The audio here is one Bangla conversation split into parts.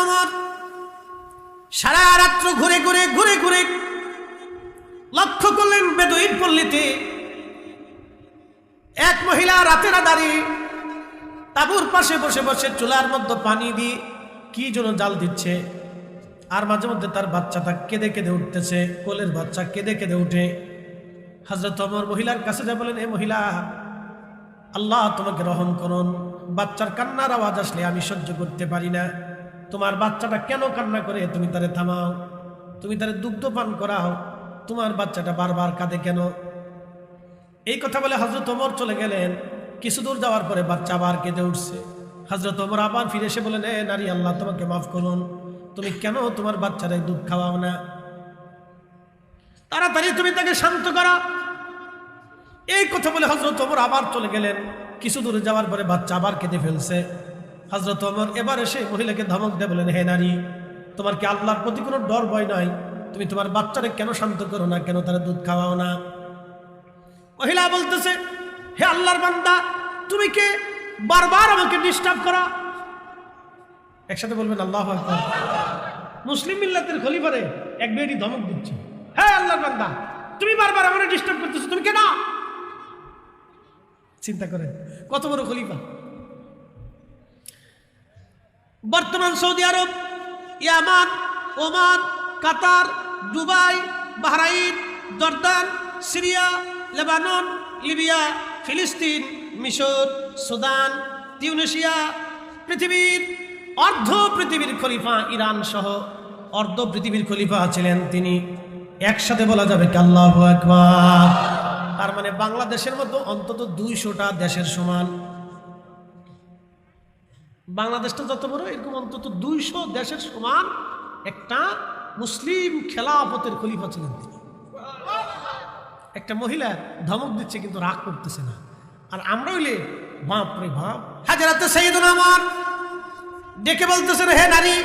ওমর সারা রাত্র ঘুরে ঘুরে লক্ষ্য করলেন বেদুইন পল্লীতে এক মহিলা রাতের আধারে তাঁবুর পাশে বসে বসে চুলার মধ্যে পানি দিয়ে কি যেন জাল দিচ্ছে, আর মাঝে মধ্যে তার বাচ্চাটা কেঁদে কেঁদে উঠতেছে, কোলের বাচ্চা কেঁদে কেঁদে উঠে। হযরত ওমর মহিলার কাছে যা বলেন, এ মহিলা, আল্লাহ তোমাকে রহম করুন, বাচ্চার কান্নার আওয়াজ আসলে আমি সহ্য করতে পারি না, তোমার বাচ্চাটা কেন কান্না করে, তুমি তারে থামাও, তুমি তারে দুগ্ধ পান করাও, তোমার বাচ্চাটা বারবার কাঁদে কেন? এই কথা বলে হযরত ওমর চলে গেলেন। কিছু দূর যাওয়ার পরে বাচ্চা আবার কেঁদে উঠছে। হযরত ওমর আবার ফিরে এসে বলেন, এ নারী, আল্লাহ তোমাকে মাফ করুন, তুমি কেন তোমার বাচ্চারে দুধ খাওয়াও না? তাড়াতাড়ি তুমি তাকে শান্ত করো। এই কথা বলে হযরত ওমর আবার চলে গেলেন। কিছু দূরে যাওয়ার পরে বাচ্চা আবার কেঁদে ফেলছে। হযরত ওমর এবার এসে মহিলাকে ধমক দিয়ে বলেন, হে নারী, তোমার কি আল্লাহর প্রতি কোনো ডর ভয় নাই? তুমি তোমার বাচ্চারে কেন শান্ত করো না, কেন তারা দুধ খাওয়াও না? মহিলা বলতেছে, হে আল্লাহর বান্দা, তুমি কে বারবার আমাকে ডিস্টার্ব করো? একসাথে বলবেন আল্লাহু আকবার। মুসলিম মিল্লাতের খলিফারে এক বেটি ধমক দিচ্ছে, হে আল্লাহর বান্দা, তুমি বারবার আমাকে ডিস্টার্ব করতেছো, তুমি কেন? চিন্তা করেন কত বড় খলিফা। বর্তমান সৌদি আরব, ইয়ামান, Oman, Qatar, Dubai, Bahrain, Jordan, Syria, Lebanon, Libya, ফিলিস্তিন, মিশর, সুদান, তিউনিসিয়া, পৃথিবীর পৃথিবীর খলিফা ইরান সহ পৃথিবীর খলিফা ছিলেন তিনি। একসাথে বলা যাবে কি আল্লাহু আকবার। তার মানে বাংলাদেশের মতো অন্তত 200টা দেশের সমান। বাংলাদেশটা যত বড়, এরকম অন্তত 200 দেশের সমান একটা মুসলিম খেলাফতের খলিফা ছিলেন তিনি। একটা মহিলা ধমক দিচ্ছে কিন্তু রাগ করতেছে না। আর আমরা হইলে বাপ রে বাপ। হযরত সাইয়েদুনা ওমর ডেকে বলতেছেন, হে নারী,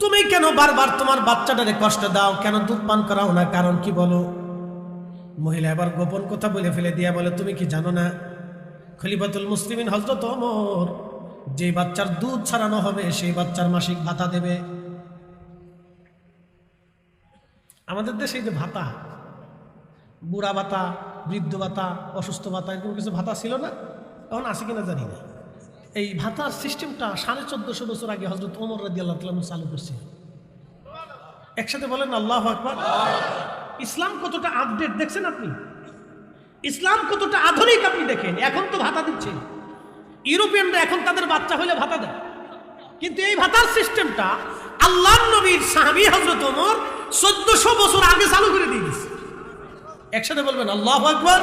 তুমি কেন বারবার তোমার বাচ্চাটারে কষ্ট দাও, কেন দুধ পান করাও না, কারণ কি বলো? মহিলা এবার গোপন কথা বলে ফেলে দিয়া বলে, তুমি কি জানো না, খলিফাতুল মুসলিমিন হযরত ওমর যে বাচ্চার দুধ ছাড়ানো হবে সেই বাচ্চার মাসিক ভাতা দেবে। আমাদের দেশে যে ভাতা, বুড়া ভাতা, বৃদ্ধ ভাতা, অসুস্থ ভাতা, এরকম কিছু ভাতা ছিল না, তখন আছে কিনা জানি না। এই ভাতার সিস্টেমটা 1450 বছর আগে হযরত ওমর রাদিয়াল্লাহু তাআলা চালু করছে। একসাথে বলেন আল্লাহু আকবার। ইসলাম কতটা আপডেট দেখছেন আপনি, ইসলাম কতটা আধুনিক আপনি দেখেন। এখন তো ভাতা দিচ্ছে, ইউরোপিয়ানরা এখন তাদের বাচ্চা হলে ভাতা দেয়, কিন্তু এই ভাতার সিস্টেমটা আল্লাহর নবীর সাহাবী হযরত ওমর 1400 বছর আগে চালু করে দিয়ে দিয়েছে। একসাথে বলবেন আল্লাহু আকবার।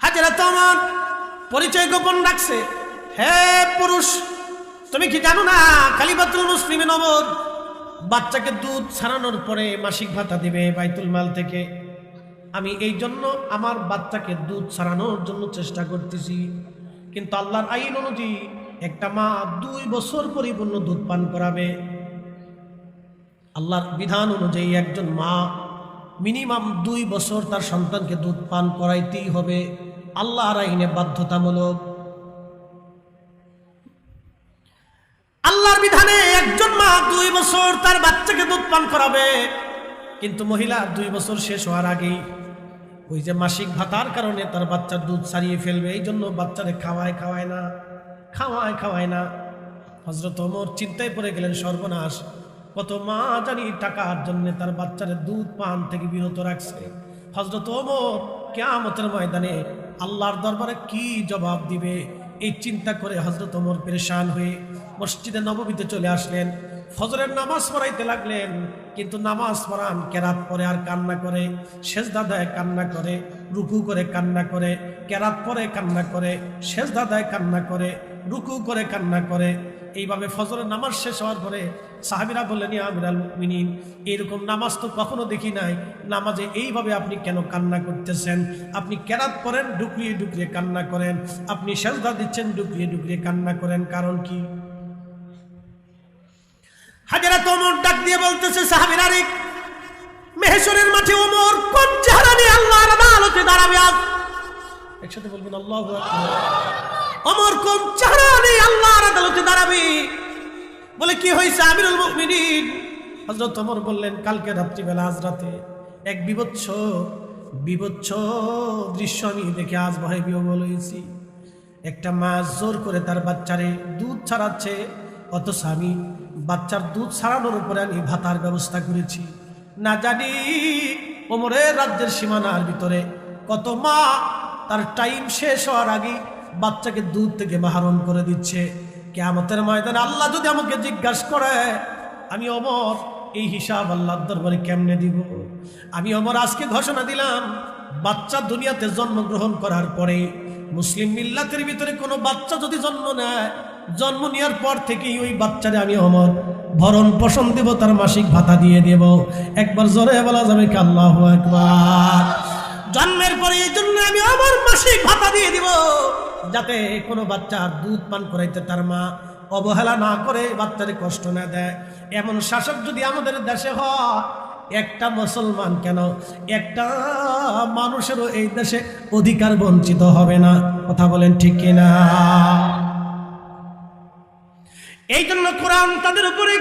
হযরত ওমর পরিচয় গোপন রাখছে, হে পুরুষ, তুমি কি জানো না খলিফাতুল মুসলিমিন ওমর বাচ্চাকে দুধ ছাড়ানোর পরে মাসিক ভাতা দিবে বাইতুল মাল থেকে। আমি এই জন্য আমার বাচ্চাকে দুধ ছাড়ানোর জন্য চেষ্টা করতেছি, কিন্তু আল্লাহর আইন অনুযায়ী একটা মা 2 বছর পরিপূর্ণ দুধ পান করাবে। আল্লাহর বিধান অনুযায়ী একজন মা মিনিমাম 2 বছর তার সন্তানকে দুধ পান করাইতেই হবে, আল্লাহর আইনে বাধ্যতামূলক। আল্লাহর বিধানে একজন মা 2 বছর তার বাচ্চাকে দুধ পান করাবে, কিন্তু মহিলা 2 বছর শেষ হওয়ার আগেই ওই যে মাসিক ভাতার কারণে তার বাচ্চার দুধ ছাড়িয়ে ফেলবে, এই জন্য বাচ্চারে খাওয়ায় না। হযরত ওমর চিন্তায় পড়ে গেলেন, সর্বনাশ, কত মা জানি টাকার জন্য তার বাচ্চারে দুধ পান থেকে বিরত রাখছে। হযরত ওমর কিয়ামতের ময়দানে আল্লাহর দরবারে কি জবাব দিবে, এই চিন্তা করে হযরত ওমর পেরেশান হয়ে মসজিদে নববীতে চলে আসলেন। ফজরের নামাজ পড়াইতে লাগলেন, কিন্তু নামাজ পড়ান, কেরাত পড়ে আর কান্না করে, সেজদা দেয় কান্না করে, রুকু করে কান্না করে, কেরাত পড়ে কান্না করে, সেজদা দেয় কান্না করে, রুকু করে কান্না করে। এইভাবে ফজরের নামাজ শেষ হওয়ার পরে সাহাবীরা বললেন, ইয়া আমিরাল মুমিনিন, এরকম নামাজ তো কখনো দেখি নাই, নামাজে এইভাবে আপনি কেন কান্না করতেছেন? আপনি কেরাত পড়েন, ডুকরিয়ে ডুকরিয়ে কান্না করেন, আপনি সেজদা দিচ্ছেন, ডুকরিয়ে ডুকরিয়ে কান্না করেন, কারণ কি? হযরত ওমর ডাক দিয়ে বলতেছে, সাহাবীরা রে, মেহশরের মাঠে ওমর কোন চেহারা নিয়ে আল্লাহর আদালতে দাঁড়াবে আজ? একসাথে বলবেন আল্লাহু আকবার। ওমর কোন চেহারা নিয়ে আল্লাহর আদালতে দাঁড়াবে? বলে কি হয়েছে আমিরুল মুমিনিন? হযরত ওমর বললেন, কালকে রাত্রিবেলা আজ রাতে এক বিভৎস দৃশ্য আমি দেখে আজ ভয়ে বিহ্বল হয়েছি। একটা মা জোর করে তার বাচ্চারে দুধ ছাড়াচ্ছে, অথচ আমি বাচ্চার দুধ ছাড়ানোর উপরে আমি ভাতার ব্যবস্থা করেছি। না জানি ওমরের রাজ্যের সীমানার ভিতরে কত মা তার টাইম শেষ হওয়ার আগে বাচ্চাকে দুধ থেকে মাহরুম করে দিচ্ছে। কিয়ামতের ময়দানে আল্লাহ যদি আমাকে জিজ্ঞাসা করে, আমি ওমর এই হিসাব আল্লাহর দরবারে কেমনে দিব? আমি ওমর আজকে ঘোষণা দিলাম, বাচ্চা দুনিয়াতে জন্মগ্রহণ করার পরে মুসলিম মিল্লাতের ভিতরে কোনো বাচ্চা যদি জন্ম নেয়, জন্ম নেওয়ার পর থেকেই ওই বাচ্চারে আমি ওমর ভরণ পোষণ দেব, তার মাসিক ভাতা দিয়ে দেব। একবার জোরে বলা যাবে কি আল্লাহু আকবার? জন্মের পরে এই জন্য আমি আমার মাসিক ভাতা দিয়ে দিব, যাতে কোনো বাচ্চা দুধ পান করাইতে তার মা অবহেলা না করে, বাচ্চারে কষ্ট না দেয়। এমন শাসক যদি আমাদের দেশে হয়, একটা মুসলমান কেন, একটা মানুষেরও এই দেশে অধিকার বঞ্চিত হবে না। কথা বলেন ঠিক কিনা? এই জন্য কোরআন তাদের উপরে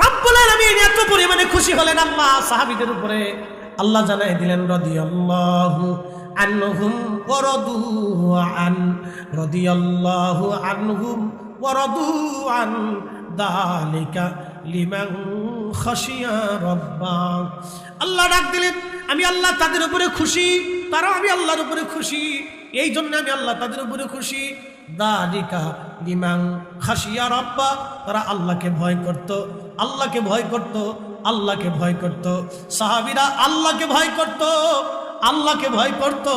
রব্বুল আলামিন এত পরিমাণে খুশি হলেন আল্লাহ সাহাবীদের উপরে। আল্লাহ জানাই দিলেন, রাদিয়াল্লাহু আনহুম ওয়া রাদু আন, রাদিয়াল্লাহু আনহুম ওয়া রাদু আন, যালিকা লিমান খাশিয়া রাব্বা। আল্লাহ ডাক দিলেন, আমি আল্লাহ তাদের উপরে খুশি, তারা আমি আল্লাহর উপরে খুশি। এই জন্য আমি আল্লাহ তাদের উপরে খুশি। যালিকা লিমান খাশিয়া রাব্বা, তারা আল্লাহকে ভয় করত, আল্লাহকে ভয় করত, আল্লাহকে ভয় করত। সাহাবীরা আল্লাহকে ভয় করত, আল্লাহকে ভয় করত,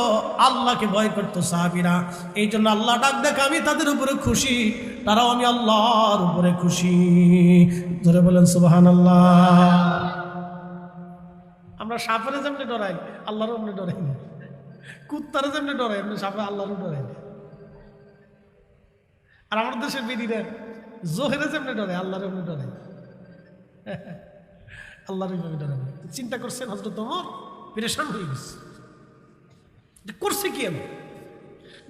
আল্লাহকে ভয় করত সাহাবীরা। এই জন্য আল্লাহ ডাক দেখ, আমি তাদের উপরে খুশি, তারাও আমি আল্লাহর উপরে খুশি। ধরে বলেন সুবহানাল্লাহ। আমরা সাপের যেমনি ডরাই, আল্লাহর এমনি ডরাই না। কুত্তারে যেমনি ডরাই, এমনি সাপে আল্লাহরও ডরাই না। আর আমাদের দেশের বেদিরা জোহেরে যেমনি ডরে, আল্লাহর এমনি ডরাই, আল্লাহর এইভাবে ডরাই। চিন্তা করছেন হযরত ওমর পেরেশান হয়ে গেছে, করছে কি? আমি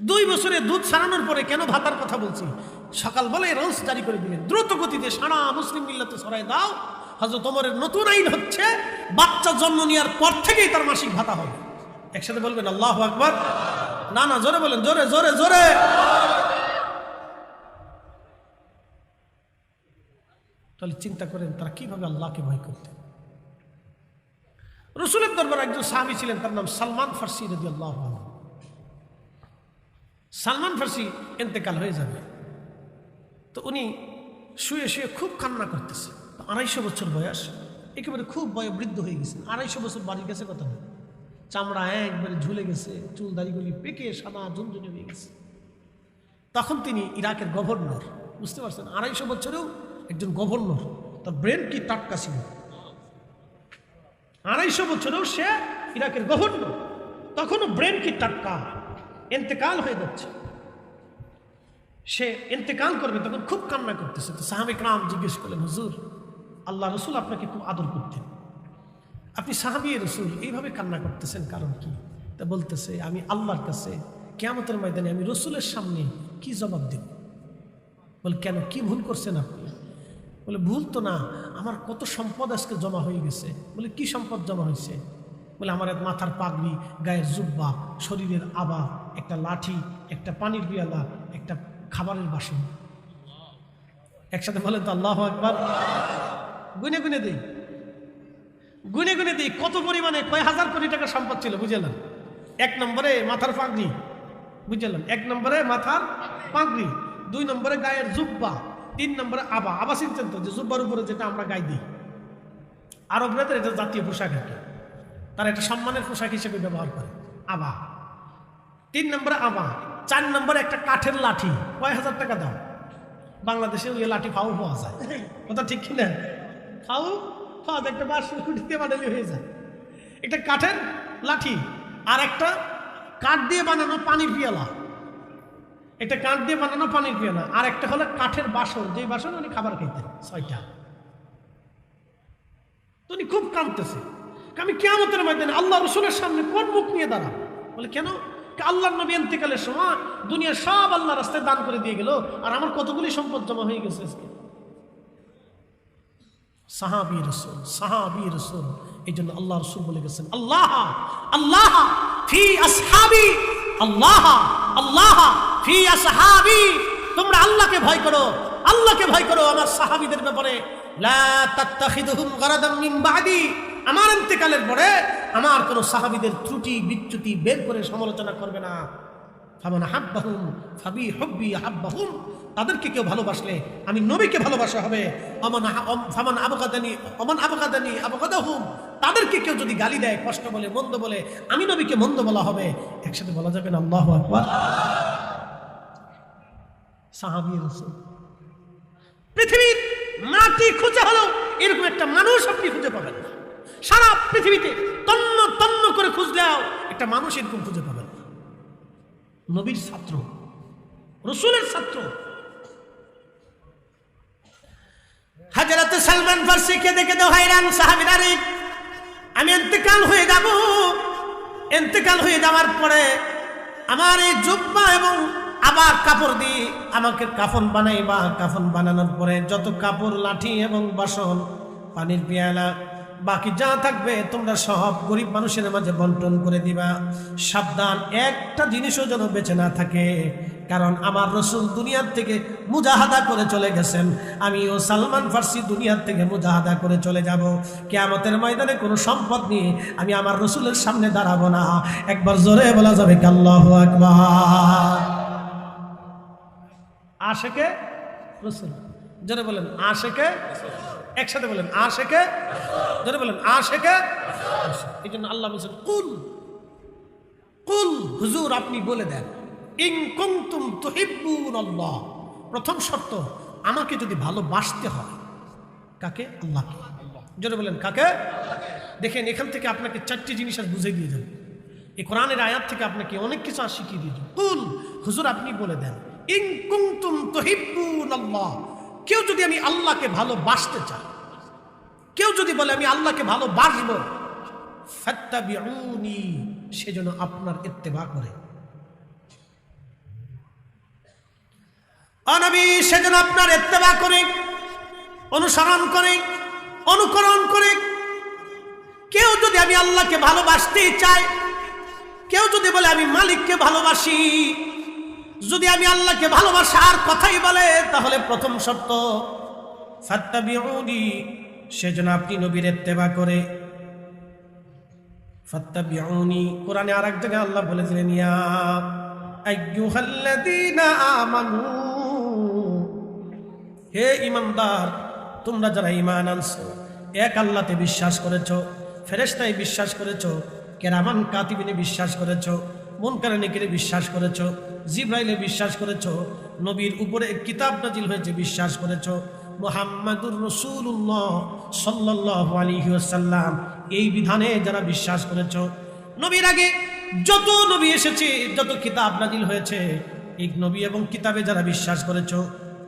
2 বছরে দুধ ছাড়ানোর পরে কেন ভাতার কথা বলছি? সকালবেলায় রোজ জারি করে দিলেন, দ্রুত গতিতে সারা মুসলিম মিল্লাতে ছড়াই দাও। হযরত ওমরের নতুন আইন হচ্ছে, বাচ্চা জন্ম নেওয়ার পর থেকেই তার মাসিক ভাতা হবে। একসাথে বলবেন আল্লাহু আকবার। না না, জোরে বলেন, জোরে জোরে জোরে। তাহলে চিন্তা করেন তারা কিভাবে আল্লাহকে ভয় করতেন। রাসূলের দরবারে একজন সাহাবী ছিলেন, তার নাম সালমান ফারসি রাদিয়াল্লাহু আনহু। সালমান ফারসি ইন্তেকাল হয়ে যাবে, তো উনি শুয়ে শুয়ে খুব কান্না করতেছে। 250 বছর বয়স, একেবারে খুব বয়োবৃদ্ধ হয়ে গেছেন। 250 বছর বাড়ির গেছে কথা না, চামড়া একবারে ঝুলে গেছে, চুল দাড়িগুলি পেকে সাদা ঝুনঝুনে হয়ে গেছে। তখন তিনি ইরাকের গভর্নর, বুঝতে পারছেন, 250 বছরেও একজন গভর্নর, তার ব্রেন কি টাটকা ছিল। 250 বছরেও সে ইরাকের গভর্নর, তখনও ব্রেন কি টাটকা। ইন্তেকাল হয়ে যাচ্ছে, সে ইন্তেকাল করবে, তখন খুব কান্না করতেছে। তো সাহাবে کرام জিজ্ঞেস করলেন, হুজুর, আল্লাহ রসুল আপনাকে খুব আদর করতেন, আপনি সাহাবী রসুল এইভাবে কান্না করতেছেন কারণ কি? তা বলতেছে, আমি আল্লাহর কাছে কিয়ামতের ময়দানে আমি রসুলের সামনে কি জবাব দেব? বলে কেন, কি ভুল করছেন আপনি? বলে ভুল তো না, আমার কত সম্পদ আজকে জমা হয়ে গেছে। বলে কি সম্পদ জমা হয়েছে? বলে আমার মাথার পাগড়ি, গায়ের জুব্বা, শরীরের আবা, একটা লাঠি, একটা পানির পিয়ালা, একটা খাবারের বাসন। একসাথে বলেন তো আল্লাহু আকবার। গুনে গুনে দিই, গুনে গুনে দিই কত পরিমাণে, কয় হাজার কোটি টাকা সম্পদ ছিল, বুঝলেন? 1 নম্বরে মাথার পাগড়ি, বুঝলেন? 1 নম্বরে মাথার পাগড়ি, 2 নম্বরে গায়ের জুব্বা, 3 নম্বরে আবা। আবা চিনতেন তো, যে জুব্বার উপরে যেটা আমরা গায়ে দিই, আরবরা এটা জাতীয় পোশাক, একটা তারা এটা সম্মানের পোশাক হিসেবে ব্যবহার করে, আবা। 3 নম্বরে আবা। 4 নম্বরে একটা কাঠের লাঠি, কয় হাজার টাকা দাম। বাংলাদেশে ওই লাঠি ফাউ পাওয়া যায়, কথা ঠিক কিনা? ফাউ পাওয়া যায়, একটা বাঁশ খুঁটিতে বানালি হয়ে যায়। একটা কাঠের লাঠি, আর একটা কাঠ দিয়ে বানানো পানির পিয়ালা, একটা কাঠ দিয়ে বানানো পানির পিয়ালা, আর একটা হলো কাঠের বাসন, যে বাসন উনি খাবার খাইতেন, 6টা। তো উনি খুব কাঁদতেছে, আমি কিয়ামতের ময়দানে আল্লাহ রসুলের সামনে কোন মুখ নিয়ে দাঁড়াবো? বলে কেন? আল্লাহর নবী ইন্তেকালের সময় দুনিয়ার সব আল্লাহ রাস্তায় দান করে দিয়ে গেল, আর আমার কতগুলি সম্পদ জমা হয়ে গেছে আজকে। সাহাবী রাসূল। এই জন্য আল্লাহ রাসূল বলে গেছেন, আল্লাহ আল্লাহ ফি আসহাবি, আল্লাহ আল্লাহ ফি আসহাবি। তোমরা আল্লাহকে ভয় করো, আল্লাহকে ভয় করো আমার সাহাবীদের ব্যাপারে। লা তাত্তাখিদুহুম গারাদাম মিন বাদি। আমার ইন্তেকালের পরে আমার কোন সাহাবীদের ত্রুটি বিচ্যুতি বের করে সমালোচনা করবে না। ফামান হাব্বাহুম ফাবি হুব্বি হাব্বাহুম। তাদেরকে কেউ ভালোবাসলে আমি নবীকে ভালোবাসা হবে। ফামান আবগাদানি আবগাদাহুম। তাদেরকে কেউ যদি গালি দেয়, কষ্ট বলে, মন্দ বলে, আমি নবীকে মন্দ বলা হবে। একসাথে বলা যাবে না আল্লাহু আকবার। সাহাবী রাসূল। পৃথিবীর মাটি খুঁজে হলো এরকম একটা মানুষ আপনি খুঁজে পাবেন না। সারা পৃথিবীতে তন্ন তন্ন করে খুঁজলেও একটা মানুষ এরকম খুঁজে পাবেন না। নবীর ছাত্র, রাসূলের ছাত্র। হযরত সালমান ফারসিকে দেখে তো হায়রান সাহাবীরা রে, আমি ইন্তেকাল হয়ে যাব, ইন্তেকাল হয়ে যাওয়ার পরে আমার এই জুব্বা এবং আবার কাপড় দিয়ে আমাকে কাফন বানাইবা। কাফন বানানোর পরে যত কাপড়, লাঠি এবং বাসন, পানির পেয়ালা, বাকি যা থাকবে তোমরা সব গরিব মানুষের মাঝে বন্টন করে দিবা। সাবধান, একটা জিনিসও যেন বেঁচে না থাকে, কারণ আমার রাসূল দুনিয়ার থেকে মুজাহাদা করে চলে গেছেন। আমি ও সালমান ফারসি দুনিয়ার থেকে মুজাহাদা করে চলে যাব। কিয়ামতের ময়দানে কোনো সম্পদ নিয়ে আমি আমার রাসূলের সামনে দাঁড়াবো না। একবার জোরে বলা যাবে আল্লাহু আকবার। আশেকে রাসূল, জোরে বলেন আশেকে, একসাথে বলেন আশেকে, জোরে বলেন আশেকে। এই জন্য আল্লাহ বলছেন কুল কুল, হুজুর আপনি বলে দেন, ইন কুনতুম তুহিব্বুনাল্লাহ। প্রথম শর্ত, আমাকে যদি ভালোবাসতে হয়। কাকে? আল্লাহকে। জোরে বলেন কাকে? দেখেন এখান থেকে আপনাকে 4টি জিনিস আর বুঝিয়ে দিয়ে যাবে। এই কোরআনের আয়াত থেকে আপনাকে অনেক কিছু আর শিখিয়ে দিয়ে যাবে। কুল, হুজুর আপনি বলে দেন, ইন কুনতুম তুহিব্বুনাল্লাহ। কেউ যদি আমি আল্লাহকে ভালোবাসতে চাই, কেউ যদি বলে আমি আল্লাহকে ভালোবাসবো, ফাত্তাবিউনি, সেজন্য আপনার ইত্তেবা করে। নবী সেজন্য আপনার ইত্তেবা করে, অনুসরণ করে, অনুকরণ করে। কেউ যদি আমি আল্লাহকে ভালোবাসতে চাই, কেউ যদি বলে আমি মালিককে ভালোবাসি, যদি আমি আল্লাহকে ভালোবাসার কথাই বলে, তাহলে প্রথম শর্ত ফাত্তাবিউনি, সেজন্য আপনি নবীর ইত্তেবা করে। ফাত্তাবিউনি, কোরআনে আরেক জায়গায় আল্লাহ বলেছিলেন ইয়া আইয়ুহাল্লাযীনা আমানু, হে ঈমানদার, তোমরা যারা ঈমান আনছো, এক আল্লাহতে বিশ্বাস করেছো, ফেরেশতায় বিশ্বাস করেছো, কিরামান কাতিবিনে বিশ্বাস করেছো, মুনকার নেকিরে বিশ্বাস করেছো, জিবরাইলে বিশ্বাস করেছো, নবীর উপরে কিতাব নাজিল হয়েছে বিশ্বাস করেছো, মুহাম্মাদুর রাসূলুল্লাহ সাল্লাল্লাহু আলাইহি ওয়াসাল্লাম এই বিধানে যারা বিশ্বাস করেছো, নবীর আগে যত নবী এসেছে, যত কিতাব নাজিল হয়েছে, এই নবী এবং কিতাবে যারা বিশ্বাস করেছো,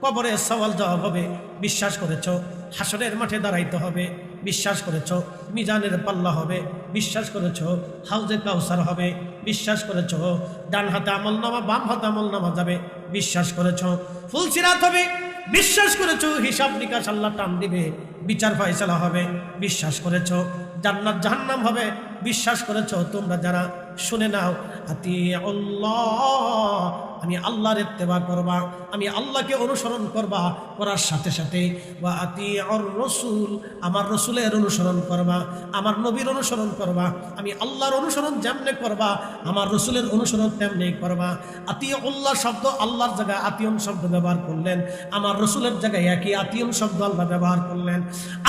কবরে সওয়াল জবাব হবে বিশ্বাস করেছো, হাসরের মাঠে দাঁড়াইতে হবে বিশ্বাস করেছো, মিজানের পাল্লা হবে বিশ্বাস করেছো, হাউজে কাউসার হবে বিশ্বাস করেছো, ডান হাতে আমলনামা বাম হাতে আমলনামা যাবে বিশ্বাস করেছো, ফুলসিরাত হবে বিশ্বাস করেছো, হিসাব নিকাশ আল্লাহ টান দিবে, বিচার ফয়সালা হবে বিশ্বাস করেছো, জান্নাত জাহান্নাম হবে বিশ্বাস করেছো। তোমরা যারা শুনে নাও, আতিউল্লাহ, আমি আল্লাহর ইত্তেবা করবা, আমি আল্লাহকে অনুসরণ করবা, করার সাথে সাথে ওয়া আতিউর রাসূল, আমার রাসূলের অনুসরণ করবা, আমার নবীর অনুসরণ করবা। আমি আল্লাহর অনুসরণ যেমনে করবা, আমার রাসূলের অনুসরণ তেমনি করবা। আতিউল্লাহ শব্দ আল্লাহর জায়গায় আতিউন শব্দ ব্যবহার করলেন, আমার রাসূলের জায়গায় একই আতিউন শব্দ আল্লাহ ব্যবহার করলেন।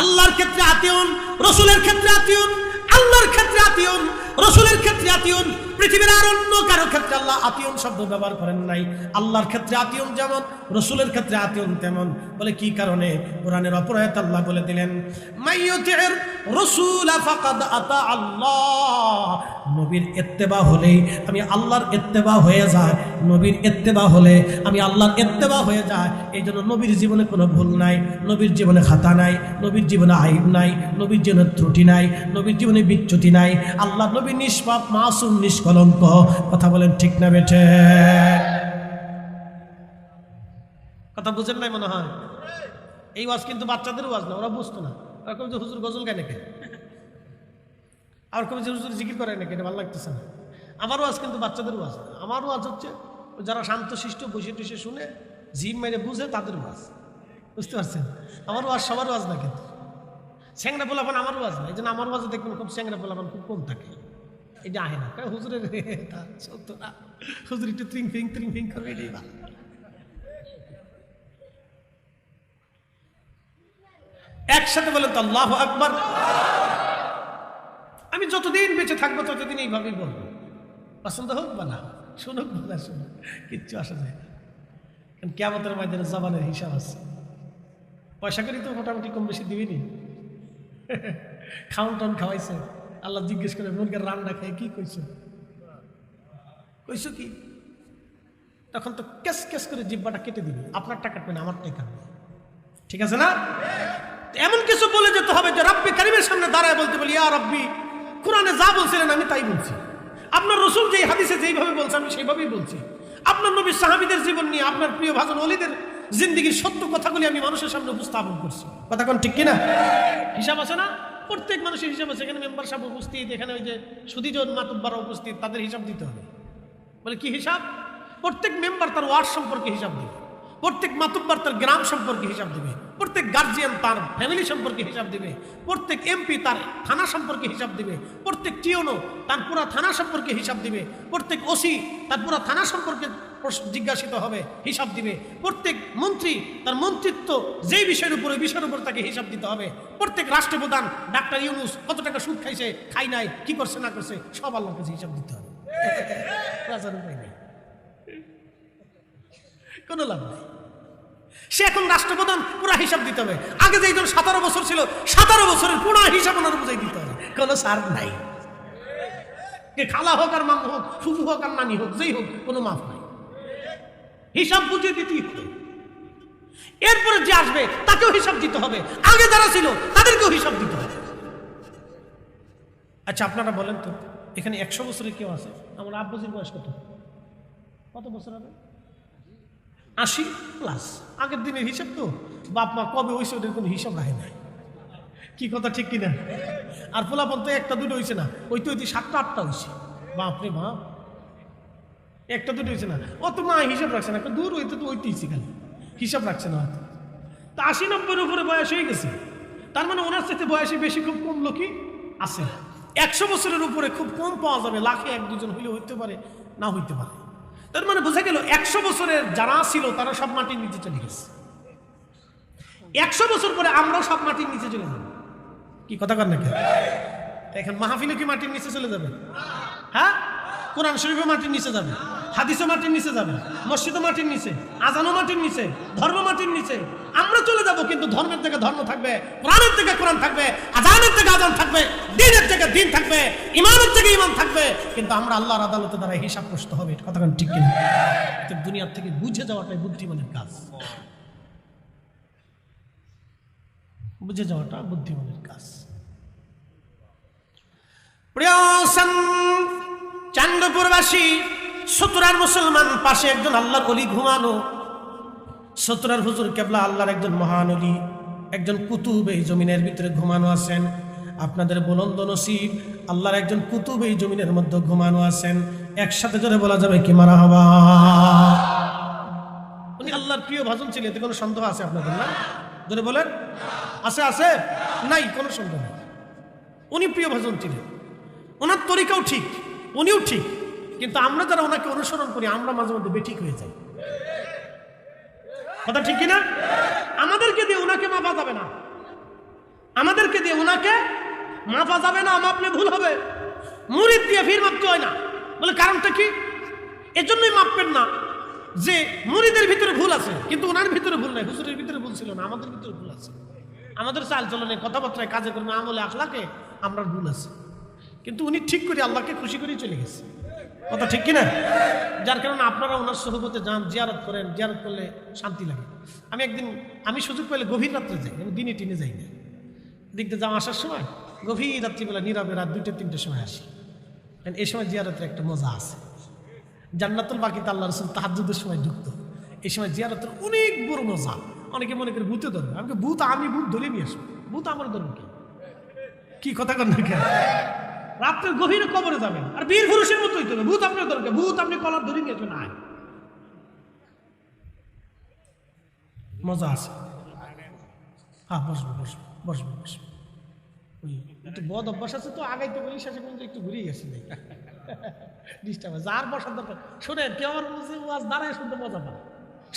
আল্লাহর ক্ষেত্রে আতিউন, রাসূলের ক্ষেত্রে আতিউন, আল্লাহর ক্ষেত্রে আতিউন, রাসূলের ক্ষেত্রে আতিউন। পৃথিবীর আর অন্য কারো ক্ষেত্রে আল্লাহ আতিউন শব্দ ব্যবহার করেন নাই। আল্লাহর ক্ষেত্রে আতিউন যেমন, রাসূলের ক্ষেত্রে আতিউন তেমন। বলে কি কারণে? কোরআনের অপর আয়াতে আল্লাহ বলে দিলেন, মাইয়ুতির রাসূলা ফাকাদ আতা আল্লাহ, নবীর ইত্তেবা হলেই আমি আল্লাহর ইত্তেবা হয়ে যায়, নবীর ইত্তেবা হলে আমি আল্লাহর ইত্তেবা হয়ে যায়। এই জন্য নবীর জীবনে কোনো ভুল নাই, নবীর জীবনে খাতা নাই, নবীর জীবনে আইব নাই, নবীর জীবনে ত্রুটি নাই, নবীর জীবনে বিচ্যুতি নাই। আল্লাহ নবী নিষ্পাপ, মাসুম, নিষ্কলঙ্ক। কথা বলেন ঠিক না বেঠে? কথা বুঝেন নাই মনে হয়? এই ওয়াজ কিন্তু বাচ্চাদের ওয়াজ না, ওরা বুঝতো না। ওরা কবি যে হুজুর গজল গায় নাকি, আর কবি যে হুজুর জিকির করে নাকি, এটা ভালো লাগতেছে না। আমার ওয়াজ কিন্তু বাচ্চাদের ওয়াজ না। আমার ওয়াজ হচ্ছে যারা শান্তশিষ্ট বসে টসে শুনে জিম মেরে বুঝে তাদের ওয়াজ। বুঝতে পারছেন? আমার ওয়াজ সবার ওয়াজ না, কিন্তু স্যাংরা পোলাপান আমার ওয়াজ না। এই জন্য আমার ওয়াজে দেখবেন খুব স্যাংরা পোলাপান খুব কম থাকে। এটা আহে না হুজুরের, সত্য না, হুজুর একটু ত্রিং ফিং করবে, এটাই ভালো। একসাথে বলেন তো আল্লাহু আকবার। আমি যতদিন বেঁচে থাকবো ততদিন এইভাবেই বলবো, পছন্দ হোক বা না, শুনুক বা না শুনুক, কিচ্ছু আসা যায় না। কারণ কিয়ামতের ময়দানে জবানের হিসাব আছে। পয়সা করি তো মোটামুটি কম বেশি দিবিনি। খাউন টাউন খাওয়াইছে, আল্লাহ জিজ্ঞেস করে মুরগের রান্না খাই কি কইছো, কইছো কি? তখন তো কেস কেস করে জিব্বাটা কেটে দিবি। আপনারটা কাটবে না, আমারটাই কাটবে। ঠিক আছে না? এমন কিছু বলে যেতে হবে যে রব্বি কারীমের সামনে দাঁড়ায় বলতে বলি, ইয়া রব্বি, কোরআনে যা বলছিলেন আমি তাই বলছি, আপনার রাসূল যেই হাদিসে যেইভাবে বলছে আমি সেইভাবেই বলছি, আপনার নবী সাহাবীদের জীবন নিয়ে আপনার প্রিয় ভাজন ওলিদের জিন্দেগির সত্য কথাগুলি আমি মানুষের সামনে উপস্থাপন করছি। কথা কোন ঠিক কিনা? হিসাব আছে না? প্রত্যেক মানুষের হিসাব আছে। এখানে মেম্বার সাহেব উপস্থিত, এখানে ওই যে সুদীজন মাতুব্বার উপস্থিত, তাদের হিসাব দিতে হবে। বলে কি হিসাব? প্রত্যেক মেম্বার তার ওয়ার্ড সম্পর্কে হিসাব দিবে, প্রত্যেক মাতুব্বার তার গ্রাম সম্পর্কে হিসাব দিবে, প্রত্যেক গার্জিয়ান তার ফ্যামিলি সম্পর্কে হিসাব দিবে, প্রত্যেক এমপি তার থানা সম্পর্কে হিসাব দিবে, প্রত্যেক টিওনো তার পুরা থানা সম্পর্কে হিসাব দিবে, প্রত্যেক ওসি তার পুরা থানা সম্পর্কে জিজ্ঞাসিত হবে, হিসাব দিবে, প্রত্যেক মন্ত্রী তার মন্ত্রিত্ব যেই বিষয়ের উপর ওই বিষয়ের উপর তাকে হিসাব দিতে হবে, প্রত্যেক রাষ্ট্রপ্রধান ডাক্তার ইউনূস কত টাকা সুদ খাইছে, খাই নাই, কি করছে না করছে, সব আল্লাহর কাছে হিসাব দিতে হবে। রাজার উপায় নেই, কোনো লাভ নেই। সে এখন রাষ্ট্রপ্রধান, পুরা হিসাব দিতে হবে। আগে যে একজন 17 বছর ছিল, 17 বছরের পুরা হিসাব ওনার বুঝাই দিতে হবে, কোনো সার নাই। খালা হোক আর মামু হোক, ফুফু হোক আর নানি হোক, যেই হোক, কোনো মাফ নাই, হিসাব বুঝিয়ে দিতেই হবে। এরপরে যে আসবে তাকেও হিসাব দিতে হবে, আগে যারা ছিল তাদেরকেও হিসাব দিতে হবে। আচ্ছা আপনারা বলেন তো, এখানে 100 বছরের কেউ আছে? আমার আব্বাজির বয়স কত? কত বছর হবে? 80+। আগের দিনের হিসাব তো, বাপ মা কবে হয়েছে ওদের কোনো হিসাব রাখে নাই। কি কথা ঠিক কিনা? আর পোলাপন তো একটা দুটো হয়েছে না, ওই তো 7টা 8টা হয়েছে। বাপরে বাপ, একটা দুটো হয়েছে না, অত মা হিসাব রাখছে না, একটা দূর হইতে তো ওইতেইছি খালি, হিসাব রাখছে না হয়তো। তা 80-90-এর উপরে বয়স হয়ে গেছে, তার মানে ওনার সাথে বয়সে বেশি খুব কম লোকই আছে। 100 বছরের উপরে খুব কম পাওয়া যাবে, লাখে 1-2 জন হইলে হইতে পারে, না হইতে পারে। তার মানে বোঝা গেল 100 বছরের যারা ছিল তারা সব মাটির নিচে চলে গেছে। 100 বছর পরে আমরাও সব মাটির নিচে চলে যাব। কি কথা কর নাকি? এখন মাহফিলে কি মাটির নিচে চলে যাবে? হ্যাঁ, কোরআন শরীফও মাটির নিচে যাবে, হাদিসও মাটির নিচে যাবে, মসজিদও মাটির নিচে, আজানও মাটির নিচে, ধর্ম মাটির নিচে। আমরা চলে যাব, কিন্তু ধর্মের থেকে ধর্ম থাকবে, কোরআনের থেকে কোরআন থাকবে, আজানের থেকে আজান থাকবে, দ্বীনের থেকে দ্বীন থাকবে, ইমানের থেকে ইমান থাকবে। কিন্তু আমরা আল্লাহর আদালতে দ্বারা হিসাব করতে হবে। কথা কোন ঠিক কিনা? দুনিয়ার থেকে বুঝে যাওয়াটাই বুদ্ধিমানের কাজ, বুঝে যাওয়াটা বুদ্ধিমানের কাজ। প্রিয় চান্দপুরবাসী, সতুরার মুসলমান, পাশে একজন আল্লাহর ওলি ঘুমানো। সতুরার হুজুর কেবলা আল্লাহর একজন মহান ওলি, একজন কুতুব এই জমিনের ভিতরে ঘুমানো আছেন। আপনাদের বুলন্দ নসিব, আল্লাহর একজন কুতুব এই জমিনের মধ্যে ঘুমানো আছেন। একসাথে জোরে বলা যাবে কি মারহাবা? উনি আল্লাহর প্রিয় ভাজন ছিলেন, এতে কোনো সন্দেহ আছে আপনাদের? না, জোরে বলেন। আছে আছে? নাই, কোনো সন্দেহ নেই। উনি প্রিয় ভাজন ছিলেন, ওনার তরিকাও ঠিক, উনিও ঠিক। কিন্তু আমরা যারা ওনাকে অনুসরণ করি, আমরা মাঝে মধ্যে বেঠিক হয়ে যাই। কথা ঠিক কিনা? আমাদেরকে দিয়ে ওনাকে মাপা যাবে না, আমাদেরকে দিয়ে ওনাকে মাপা যাবে না, মাপলে ভুল হবে। মুরিদ দিয়ে ফির মাপতে হয় না। বলে কারণটা কি? এজন্যই মাপবেন না যে মুরিদের ভিতরে ভুল আছে, কিন্তু ওনার ভিতরে ভুল নাই। হুজুরের ভিতরে ভুল ছিল না, আমাদের ভিতরে ভুল আছে। আমাদের চাল চলনে, কথাবার্তায়, কাজে কর্মে, আমলে, আখলাকে আমরা ভুল আছে। কিন্তু উনি ঠিক করে আল্লাহকে খুশি করে চলে গেছে। কথা ঠিক কিনা? যার কারণে আপনারা ওনার সহবতে যান, জিয়ারত করেন, জিয়ারত করলে শান্তি লাগে। আমি সুযোগ পেলে গভীর রাত্রে যাই, আমি দিনে টিনে যাই না। দেখতে যাওয়া আসার সময় গভীর রাত্রিবেলা নীরবে রাত 2-3টের সময় আসি। এই সময় জিয়ারতের একটা মজা আছে। জান্নাতুল বাকিতে আল্লাহ রাসূল তাহাজ্জুদের সময় ঢুকতো। এই সময় জিয়ারতের অনেক বড় মজা। অনেকে মনে করে ভূতে ধরবে, আমি ভূত ধরে নিয়ে আসবো, ভূত আমার ধরবে কি কথা কর না কেন? রাত্রের গভীরে কবরে যাবেন আর বীর পুরুষের মতো হইতে হবে। ভূত আপনার দরকার, ভূত আপনি কলার ধরে নিয়ে আসবেন। আয় মজা আছে। হ্যাঁ, বসবো বসবো বসবো বসবো। ওই একটু বদ অভ্যাস আছে তো, আগাইতে বলি শেষে পর্যন্ত একটু ঘুরিয়ে গেছি। ডিস্টার্ব হয়। যার বসার দরকার শোনেন, কেউ আমার বলছে ওয়াজ দাঁড়ায় শুনতে মজা পায়,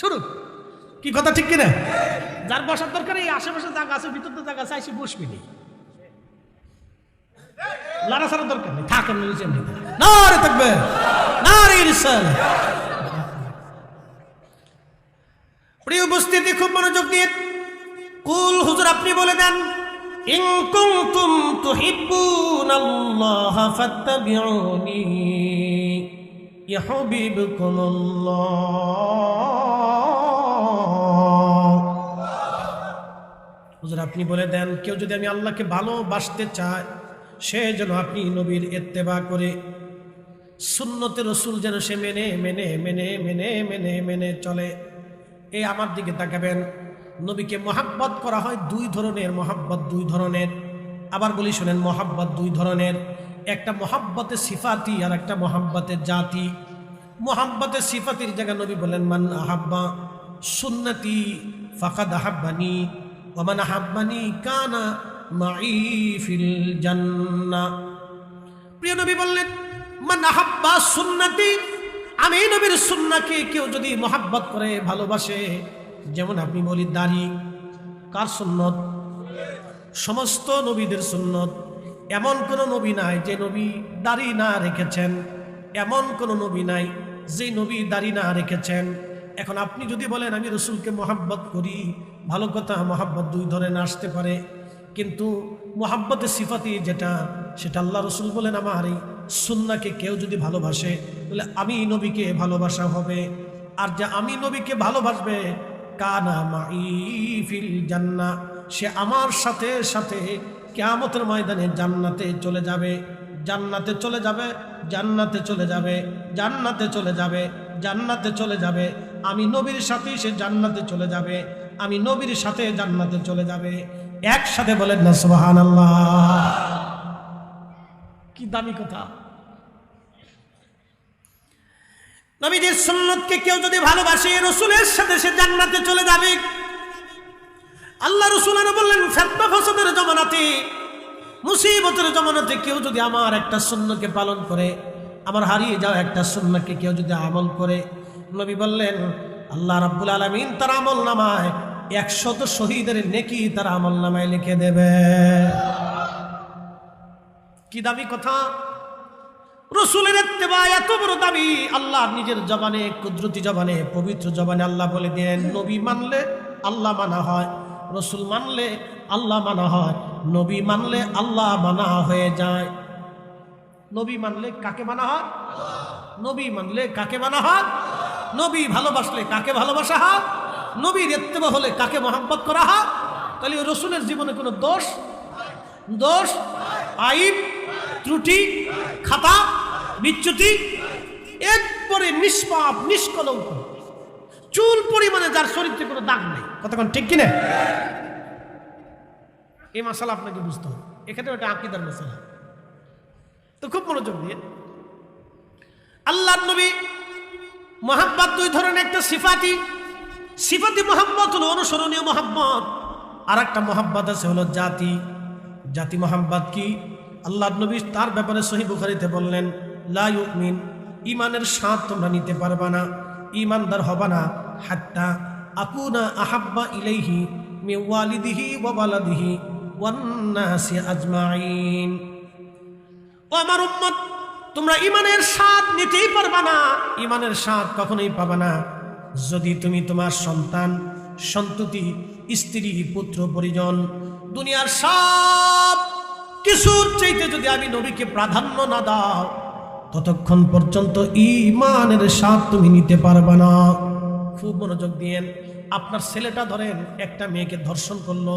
শুনুন। কি কথা ঠিক কিনা? যার বসার দরকার এই আশেপাশে জায়গা আছে, ভিতরতে জায়গা আছে, এসে বসবি নেই, লাড়া ছাড়ার দরকার নেই, থাক এমনি নিচে এমনি। নারে তাকবীর, নারে রিসালাত। প্রিয় উপস্থিতি, খুব মনোযোগ দিয়ে কুল হুজুর আপনি বলে দেন, ইন কুনতুম তুহিব্বুনাল্লাহ ফাত্তাবিউনি ইউহিব্বুকুমুল্লাহ। হুজুর আপনি বলে দেন, কেউ যদি আমি আল্লাহকে ভালোবাসতে চায়, সে যেন আপনি নবীর ইত্তেবা করে সুন্নতে রসুল যেন সে মেনে মেনে মেনে মেনে মেনে মেনে চলে। এই আমার দিকে তাকাবেন, নবীকে মহাব্বত করা হয় দুই ধরনের, মহাব্বত দুই ধরনের। আবার বলি শুনেন, মহাব্বত দুই ধরনের। একটা মহাব্বতে সিফাতি আর একটা মহাব্বতে জাতি। মহাব্বতে সিফাতির জায়গা নবী বলেন, মান আহাব্বা সুন্নতি ফাকাদ আহাব্বানি ওয়া মান আহাব্বানি কানা মাই ফিল জান্নাহ। প্রিয় নবী বললেন, মান আহাব্বা সুন্নতি, আমি নবীর সুন্নাহকে কেউ যদি মহাব্বত করে, ভালোবাসে, যেমন আপনি বলি দাড়ি কার সুন্নত? সমস্ত নবীদের সুন্নত। এমন কোন নবী নাই যে নবী দাড়ি না রেখেছেন, এমন কোন নবী নাই যে নবী দাড়ি না রেখেছেন। এখন আপনি যদি বলেন আমি রসুলকে মহাব্বত করি, ভালো কথা, মহাব্বত দুই ধরনের আসতে পারে, কিন্তু মহাব্বতে সিফাতি যেটা, সেটা আল্লাহ রসুল বলেন, আমার এই সুন্নাহকে কেউ যদি ভালোবাসে, তাহলে আমি নবীকে ভালোবাসা হবে। আর যা আমি নবীকে ভালোবাসবে, কানা মাই ফিল জান্নাহ, সে আমার সাথে সাথে কিয়ামতের ময়দানে জান্নাতে চলে যাবে, জান্নাতে চলে যাবে, জান্নাতে চলে যাবে, জান্নাতে চলে যাবে, জান্নাতে চলে যাবে। আমি নবীর সাথে সে জান্নাতে চলে যাবে, আমি নবীর সাথে জান্নাতে চলে যাবে। একসাথে বলেন না সুবহানাল্লাহ। কি দামি কথা। নবীজির সুন্নতকে কেউ যদি ভালোবাসে, রসুলের সাথে সে জান্নাতে চলে যাবে। আল্লাহ রসুল বললেন, ফিতনা ফাসাদের জমানাতে, মুসিবতের জমানাতে কেউ যদি আমার একটা সুন্নতকে পালন করে, আমার হারিয়ে যাওয়া একটা সুন্নতকে কেউ যদি আমল করে, নবী বললেন আল্লাহ রাব্বুল আলামিন তার আমল নামায় 100 শহীদের নেকি তার আমল নামায় লিখে দেবে। কি দামি কথা। রসুলের ইত্তেবা এত বড় দামি। আল্লাহ নিজের জবানে, কুদরতি জবানে, পবিত্র জবানে আল্লাহ বলে দেন, নবী মানলে আল্লাহ মানা হয়, রসুল মানলে আল্লাহ মানা হয়, নবী মানলে আল্লাহ মানা হয়ে যায়। নবী মানলে কাকে মানা হয়? নবী মানলে কাকে মানা হয়? নবী ভালোবাসলে কাকে ভালোবাসা হয়? নবীর ইত্তেবা হলে কাকে মহব্বত করা হয়? তাহলে রসুলের জীবনে কোনো দোষ, আইব, ত্রুটি, খাতা, বিচ্যুতি, একবারে নিষ্পাপ, নিষ্কলঙ্ক, চুল পরিমাণে যার চরিত্রে কোনো দাগ নেই। কতক্ষণ ঠিক কিনা? এই মাসালা আপনাকে বুঝতে হবে। এখানে একটা আকীদার মাসালা, তো খুব মনোযোগ দিয়ে। আল্লাহর নবী মহাব্বত দুই ধরনের, একটা সিফাতি মহাব্বত হলো অনুসরণীয় মহাব্বত, আর একটা মহাব্বত আছে হলো জাতি মহাব্বত। কি? আল্লাহর নবী তার ব্যাপারে সহিহ বুখারীতে বললেন, লা ইউমিন, ঈমানের স্বাদ তোমরা নিতে পারবা না, ঈমানদার হবা না, হাত্তা আকুনা আহাব্বা ইলাইহি মিন ওয়ালিদিহি ওয়া ওয়ালাদিহি ওয়ান নাসি আজমাইন। ও আমার উম্মত, তোমরা ঈমানের স্বাদ নিতেই পারবা না, ঈমানের স্বাদ কখনোই পাবা না যদি তুমি তোমার সন্তান, সন্ততি, স্ত্রী, পুত্র, পরিজন, দুনিয়ার সব কিছুর চাইতে যদি আমি নবীকে প্রাধান্য না দাও, ততক্ষণ পর্যন্ত ঈমানের স্বাদ তুমি নিতে পারবে না। খুব মনোযোগ দিয়েন। আপনার ছেলেটা ধরেন একটা মেয়েকে ধর্ষণ করলো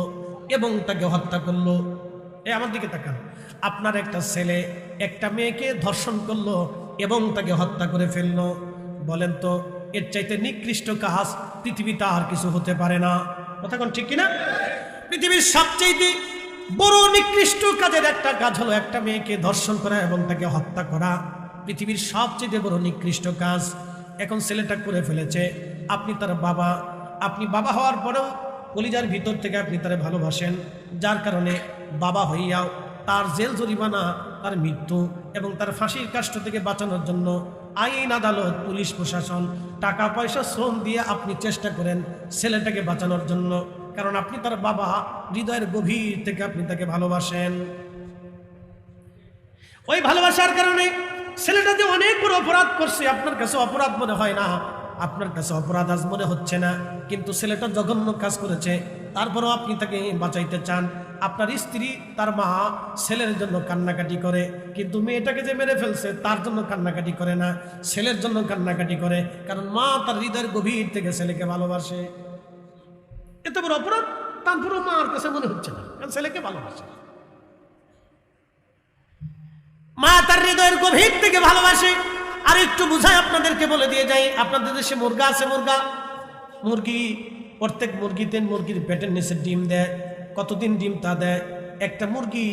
এবং তাকে হত্যা করলো। আমার দিকে তাকান। আপনার একটা ছেলে একটা মেয়েকে ধর্ষণ করলো এবং তাকে হত্যা করে ফেললো। বলেন তো এর চাইতে নিকৃষ্ট কাজ পৃথিবীতে আর কিছু হতে পারে না। কথা কোন ঠিক কিনা? পৃথিবীর সবচেয়ে বড় নিকৃষ্ট কাজের একটা কাজ হলো একটা মেয়েকে ধর্ষণ করা এবং তাকে হত্যা করা। পৃথিবীর সবচেয়ে বড় নিকৃষ্ট কাজ। এখন ছেলেটা করে ফেলেছে, আপনি তার বাবা, আপনি বাবা হওয়ার পরেও কলিজার ভিতর থেকে আপনি তারে ভালোবাসেন, যার কারণে বাবা হইয়াও তার জেল জরিমানা, তার মৃত্যু এবং তার ফাঁসির কাষ্ট থেকে বাঁচানোর জন্য আইন, আদালত, পুলিশ প্রশাসন, টাকা পয়সা, শ্রম দিয়ে আপনি চেষ্টা করেন ছেলেটাকে বাঁচানোর জন্য, কারণ আপনি তার বাবা, হৃদয়ের গভীর থেকে আপনি তাকে ভালোবাসেন। ওই ভালোবাসার কারণে ছেলেটা যে অনেক বড় অপরাধ করছে আপনার কাছে অপরাধ মনে হয় না, আপনার কাছে অপরাধ আজ মনে হচ্ছে না, কিন্তু ছেলেটা জঘন্য কাজ করেছে, তারপরেও আপনি তাকে বাঁচাইতে চান। আপনার স্ত্রী, তার মা ছেলের জন্য কান্নাকাটি করে, কিন্তু মেয়েটাকে যে মেরে ফেলছে তার জন্য কান্নাকাটি করে না, ছেলের জন্য কান্নাকাটি করে, কারণ মা তার হৃদয়ের গভীর থেকে ছেলেকে ভালোবাসে। এত বড় অপরাধ তারপরেও মার কাছে মনে হচ্ছে না, কারণ ছেলেকে ভালোবাসে। মা তার হৃদয়ের গভীর থেকে ভালোবাসে। আর একটু বুঝাই আপনাদেরকে বলে দিয়ে যাই, আপনাদের দেশে মুরগা আছে, মুরগি, প্রত্যেক মুরগিতে মুরগির পেটের নিচে ডিম দেয়। কতদিন ডিম তা দেয়? একটা মুরগি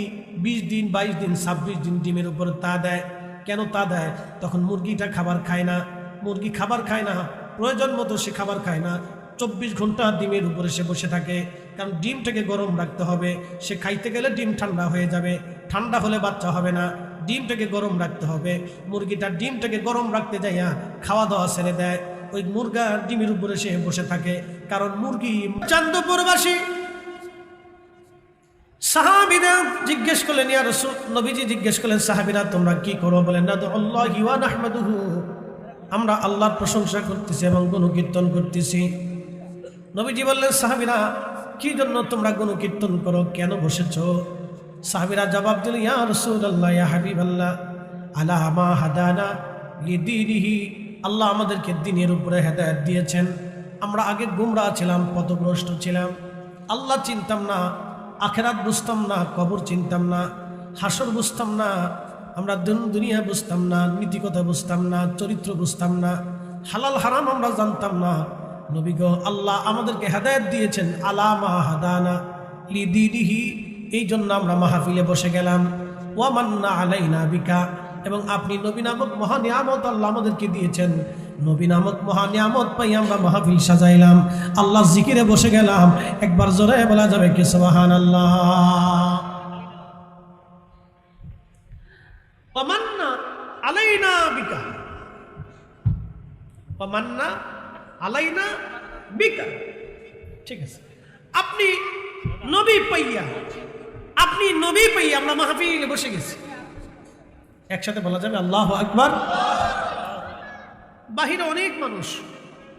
20 দিন, 22 দিন, 26 দিন ডিমের উপরে তা দেয়। কেন তা দেয়? তখন মুরগিটা খাবার খায় না, মুরগি খাবার খায় না, প্রয়োজন মতো সে খাবার খায় না, 24 ঘন্টা ডিমের উপরে সে বসে থাকে, কারণ ডিমটাকে গরম রাখতে হবে। সে খাইতে গেলে ডিম ঠান্ডা হয়ে যাবে, ঠান্ডা হলে বাচ্চা হবে না, ডিমটাকে গরম রাখতে হবে। মুরগিটা ডিমটাকে গরম রাখতে যাইয়া খাওয়া দাওয়া ছেড়ে দেয়, ওই মুরগা ডিমের উপরে সে বসে থাকে, কারণ মুরগি। চান্দপুরবাসী সাহাবীরা জিজ্ঞেস করলেন, ইয়া রাসূল, নবীজি জিজ্ঞেস করলেন, সাহাবীরা তোমরা কি করো? বলেন, না তো আল্লাহি ওয়া নাহমাদুহু, আমরা আল্লাহর প্রশংসা করতেছি এবং গুণকীর্তন করতেছি। নবীজি বললেন, সাহাবীরা কি জন্য তোমরা গুণকীর্তন করো, কেন বসেছো? সাহাবীরা জবাব দিল, ইয়া রাসূলুল্লাহ, ইয়া হাবিবাল্লাহ, আলা মা হাদানা লিদীনিহি, আল্লাহ আমাদেরকে দ্বীনের উপরে হেদায়েত দিয়েছেন। আমরা আগে গুমরাহ ছিলাম, পথভ্রষ্ট ছিলাম, আল্লাহ চিনতাম না, আখিরাত বুঝতাম না, কবর চিনতাম না, হাসর বুঝতাম না, আমরা দুনিয়া বুঝতাম না, নীতিকথা বুঝতাম না, চরিত্র বুঝতাম না, হালাল হারাম আমরা জানতাম না। নবী গো, আল্লাহ আমাদেরকে হেদায়েত দিয়েছেন, আলা মা হাদানা লিদীনিহি, এই জন্য আমরা মাহফিলে বসে গেলাম। ওয়া মান্না আলাইনা বিকা, এবং আপনি নবী নামক মহা নিয়ামত আল্লাহ আমাদেরকে দিয়েছেন, নবী নামক মহা নিয়ামত পাই আমরা মাহফিল সাজাইলাম, আল্লাহ জিকিরে বসে গেলাম। একবার জোরে বলা যাবে কি সুবহানাল্লাহ? ওয়া মান্না আলাইনা বিকা, ওয়া মান্না আলাইনা বিকা। ঠিক আছে, আপনি নবী পাইয়া, আপনি নবী পাইয়া আমরা মাহফিলে বসে গেছি। একসাথে বলা যাবে আল্লাহু আকবার। বাহিরে অনেক মানুষ,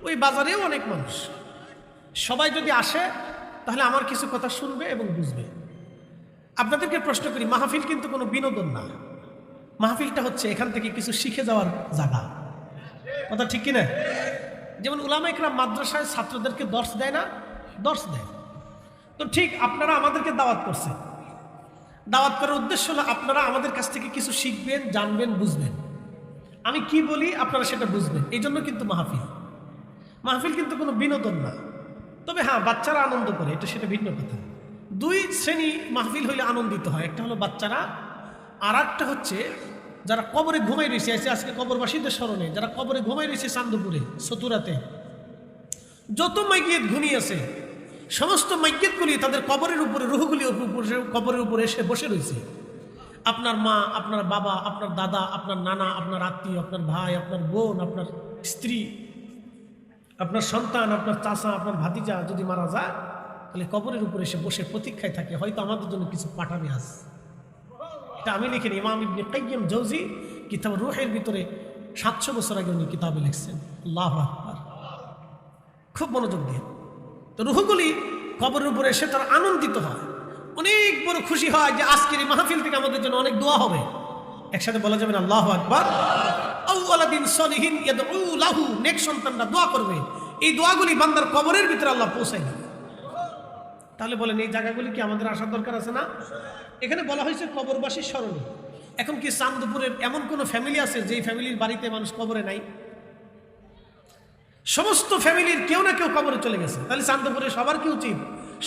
ওই বাজারেও অনেক মানুষ, সবাই যদি আসে তাহলে আমার কিছু কথা শুনবে এবং বুঝবে। আপনাদেরকে প্রশ্ন করি, মাহফিল কিন্তু কোনো বিনোদন না, মাহফিলটা হচ্ছে এখান থেকে কিছু শিখে যাওয়ার জায়গা। কথা ঠিক কিনা? যেমন উলামা ইকরাম মাদ্রাসায় ছাত্রদেরকে দর্স দেয় না, দর্স দেয়, তো ঠিক আপনারা আমাদেরকে দাওয়াত করছেন, দাওয়াত করার উদ্দেশ্য হলো আপনারা আমাদের কাছ থেকে কিছু শিখবেন, জানবেন, বুঝবেন। আমি কি বলি আপনারা সেটা বুঝবেন, এই জন্য কিন্তু মাহফিল। মাহফিল কিন্তু কোনো বিনোদন না, তবে হ্যাঁ বাচ্চারা আনন্দ করে, এটা সেটা ভিন্ন কথা। দুই শ্রেণী মাহফিল হইলে আনন্দিত হয়, একটা হলো বাচ্চারা, আর একটা হচ্ছে যারা কবরে ঘুমাই রয়েছে। আজকে কবরবাসীদের স্মরণে যারা কবরে ঘুমাই রয়েছে, চান্দপুরে, চতুরাতে যত মাইকিয়েত ঘুমিয়েছে, সমস্ত মাইকিয়েতগুলি তাদের কবরের উপরে, রুহগুলি কবরের উপরে এসে বসে রয়েছে। আপনার মা, আপনার বাবা, আপনার দাদা, আপনার নানা, আপনার আত্মীয়, আপনার ভাই, আপনার বোন, আপনার স্ত্রী, আপনার সন্তান, আপনার চাচা, আপনার ভাতিজা যদি মারা যায়, তাহলে কবরের উপরে এসে বসে প্রতীক্ষায় থাকে, হয়তো আমাদের জন্য কিছু পাঠাবে আজ। এটা আমি লিখিনি, ইমাম ইবনে কাইয়্যিম জৌজি কিতাব রূহের ভিতরে 700 বছর আগে উনি কিতাবে লিখছেন। আল্লাহু আকবার, খুব মনোযোগ দিয়ে। তো রুহগুলি কবরের উপরে এসে তারা আনন্দিত হয়, অনেক বড় খুশি হয় যে আজকের এই মাহফিল থেকে আমাদের জন্য অনেক দোয়া হবে। একসাথে বলা যাবে না আল্লাহু আকবার? আউওয়ালাদিন সলিহিন ইয়াদউ লাহু, নেক সন্তানরা দোয়া করবে, এই দোয়াগুলি বান্দার কবরের ভিতরে আল্লাহ পৌঁছায় দিবে। তাহলে বলেন এই জায়গাগুলি কি আমাদের আসার দরকার আছে না? এখানে বলা হয়েছে কবরবাসীর স্মরণে। এখন কি চাঁদপুরের এমন কোন ফ্যামিলি আছে যেই ফ্যামিলির বাড়িতে মানুষ কবরে নাই? সমস্ত ফ্যামিলির কেউ না কেউ কবরে চলে গেছে। তাহলে চাঁদপুরে সবার কি উচিত?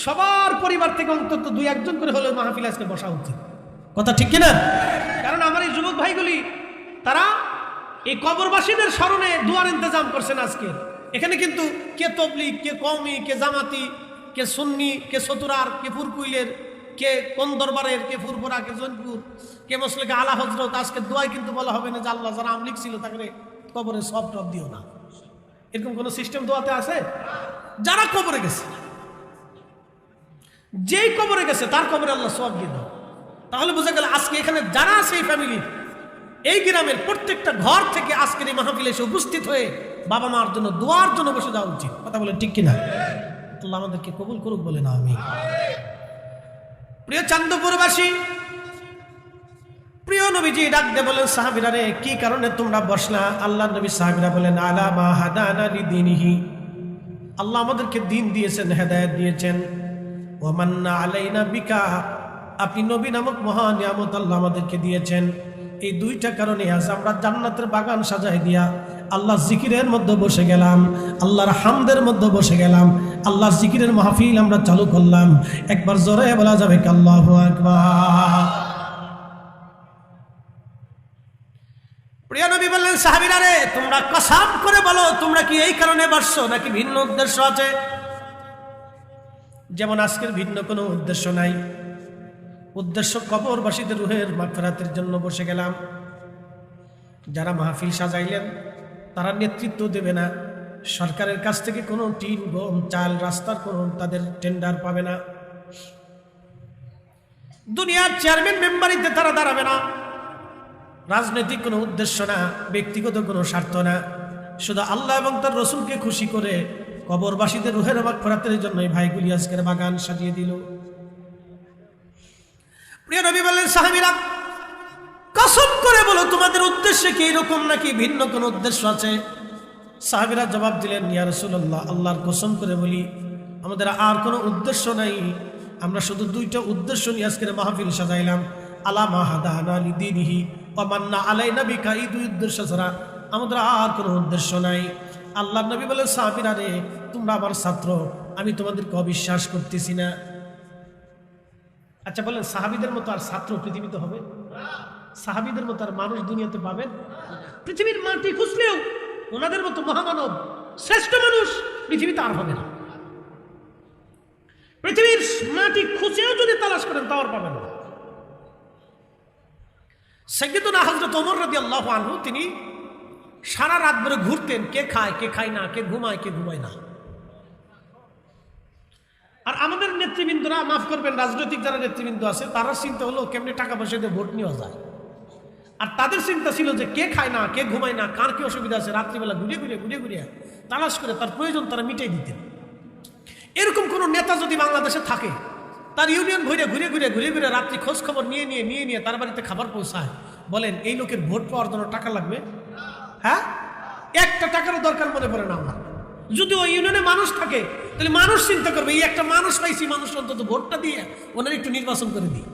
সবার পরিবার থেকে অন্তত 2-1 জন করে হলেও মাহফিল আজকে বসা উচিত। কথা ঠিক কিনা? কারণ আমার এই যুবক ভাইগুলি তারা এই কবরবাসীদের স্মরণে দোয়ার ইন্তজাম করছেন আজকে। এখানে কিন্তু কে তবলিগ, কে কওমি, কে জামাতি, কে সুন্নি, কে সতুরার, কে ফুরকুইলের, কে কোন দরবারের, কে ফুরফুরা, কে জৈনপুর, কে মসলেকে আলা হজরত। আজকে দোয়ায় কিন্তু বলা হবে না যে আল্লাহ যারা আমলিক ছিল তাকে কবরে সব টপ দিও না। এরকম কোন সিস্টেম দোয়াতে আছে? যারা কবরে গেছে, যেই কবরে গেছে তার কবরে আল্লাহ সওয়াব দিয়ে দাও। তাহলে বোঝা গেল আজকে এখানে যারা আছে এই ফ্যামিলির, এই গ্রামের প্রত্যেকটা ঘর থেকে আজকের এই মাহফিলে এসে উপস্থিত হয়ে বাবা মার জন্য দোয়ার জন্য বসে যাওয়া উচিত। কথা বলেন ঠিক কিনা? আল্লাহ আমাদেরকে কবুল করুক বলে না আমি। প্রিয় চান্দপুরবাসী, প্রিয় নবীজি ডাক দিয়ে বলেন সাহাবীরা রে, কি কারণে তোমরা বসলা? আল্লাহ নবী সাহাবীরা বলেন আলা মা হাদানা লিদিনিহি, আল্লাহ আমাদেরকে দিন দিয়েছেন, হেদায়েত দিয়েছেন। ওয়া মান্না আলাইনা বিকা, আপনি নবী নামক মহান নিয়ামত আল্লাহ আমাদেরকে দিয়েছেন। এই দুইটা কারণে আজ আমরা জান্নাতের বাগান সাজাই দিয়া আল্লাহ জিকিরের মধ্যে বসে গেলাম, আল্লাহর হামদের মধ্যে বসে গেলাম, আল্লাহর জিকিরের মাহফিল আমরা চালু করলাম। একবার জোরে বলা যাবে কি আল্লাহু আকবার? প্রিয় নবী বললেন সাহাবীরা রে, তোমরা কসম করে বলো তোমরা কি এই কারণে বসছো নাকি ভিন্ন উদ্দেশ্য আছে? যেমন আজকের ভিন্ন কোনো উদ্দেশ্য নাই। উদ্দেশ্য কবরবাসীদের রুহের মাগফিরাতের জন্য বসে গেলাম। যারা মাহফিল সাজাইলেন তারা নেতৃত্ব দেবে না, সরকারের কাছ থেকে কোনো টিন, গম, চাল, রাস্তার কোনো তাদের টেন্ডার পাবে না, দুনিয়ার চেয়ারম্যান মেম্বারিতে তারা দাঁড়াবে না। রাজনৈতিক কোনো উদ্দেশ্য না, ব্যক্তিগত কোনো স্বার্থ না, শুধু আল্লাহ এবং তার রসুলকে খুশি করে কবরবাসীদের রুহের মাগফিরাতের জন্য এই ভাইগুলি আজকের বাগান সাজিয়ে দিল। প্রিয় নবী বললেন সাহাবীরা কসম করে বলো তোমাদের উদ্দেশ্য কি এরকম নাকি ভিন্ন কোন উদ্দেশ্য আছে? সাহাবীরা জবাব দিলেন ইয়া রাসূলুল্লাহ, আল্লাহর কসম করে বলি আমাদের আর কোনো উদ্দেশ্য নাই, আমরা শুধু দুইটা উদ্দেশ্য নিয়ে আজকের মাহফিল সাজাইলাম। আলা মা হাদানা লিদিনিহি ওয়া মান্না আলাইনা বিকা, এই দুই উদ্দেশ্য ছাড়া আমাদের আর কোনো উদ্দেশ্য নাই। আল্লাহর নবী বলেন সাহাবীরা রে, তোমরা আমার ছাত্র, আমি তোমাদেরকে অবিশ্বাস করতেছি না। আচ্ছা বলেন, সাহাবীদের মতো আর ছাত্র পৃথিবীতে হবে? সাহাবীদের মতো আর মানুষ দুনিয়াতে পাবেন? পৃথিবীর মাটি খুঁজলেও ওনাদের মতো মহামানব, শ্রেষ্ঠ মানুষ পৃথিবীতে আর হবে না। পৃথিবীর মাটি খুঁজেও যদি তালাশ করেন তাও আর পাবেন না। সাইয়্যিদুনা হযরত ওমর রাদিয়াল্লাহু আনহু তিনি সারা রাত ধরে ঘুরতেন, কে খায় কে খায় না, কে ঘুমায় কে ঘুমায় না। আর আমাদের নেতৃবৃন্দরা, মাফ করবেন, রাজনৈতিক যারা নেতৃবৃন্দ আছে তারা চিন্তা হলো কেমনি টাকা পয়সা দিয়ে ভোট নেওয়া যায়। আর তাদের চিন্তা ছিল যে কে খায় না, কে ঘুমায় না, কার কি অসুবিধা আছে, রাত্রিবেলা ঘুরিয়ে ঘুরিয়ে তালাশ করে তার প্রয়োজন তারা মিটাই দিতেন। এরকম কোন নেতা যদি বাংলাদেশে থাকে, তার ইউনিয়ন ঘুরে রাত্রি খোঁজ খবর নিয়ে তার বাড়িতে খাবার পৌঁছায়, বলেন এই লোকের ভোট পাওয়ার জন্য টাকা লাগবে? হ্যাঁ, একটা টাকারও দরকার মনে পড়ে না আমার। যদি ওই ইউনিয়নে মানুষ থাকে তাহলে মানুষ চিন্তা করবে এই একটা মানুষ পাইছি, মানুষ অন্তত ভোটটা দিয়ে ওনার একটু নির্বাচন করে দিই।